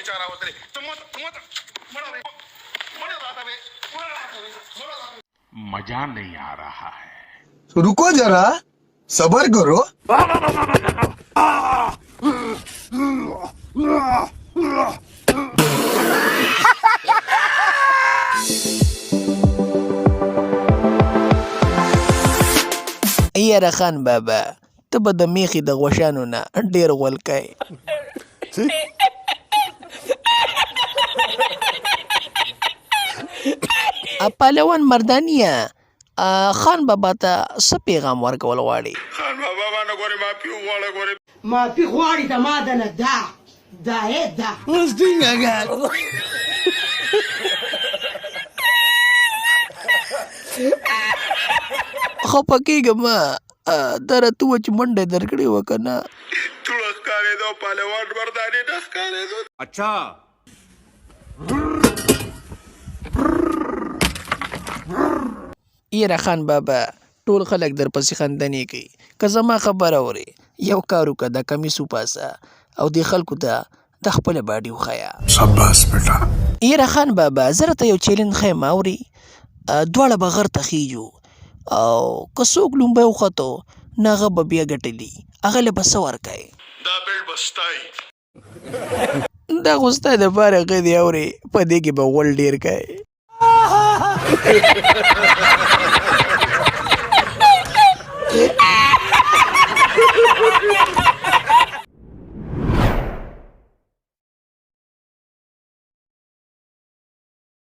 बेचारा उतरे तो मत मजा नहीं आ रहा है. तो रुको जरा, सबर करो. یاره خان بابا ته به د میخي د غوښانو نه ډېر غولکای. پهلوان مردانیه خان بابا ته څه پیغام ورکول غواړي؟ خان بابا باندې ګورې معافي وغواړه ګورې معافي غواړي د ما دنه دا خفه کېږه مه دره ته وه چې منډه یې درکړې وه که نه. ټوله ښکارېدو پهلوان مردانې نه ښکارېدو. अच्छा یاره خان بابا ټول خلک درپسې خندنې کوي. که زما خبره اورې یو کار وکړه دا کمیس وپاسه او دې خلکو ته د خپله باډي وښیه. शाबाश बेटा. یاره خان بابا زه راته یو چیلنج ښیم اورې دواړه به غر ته خیږو او که څوک لومبی وختو نه هغه به بیا ګټلي هغه له به څه ورکوې؟ دا بیلډ به ستایي. دا خو ستا دپاره ښه دی اورې په دې کې به غول ډېر کوې.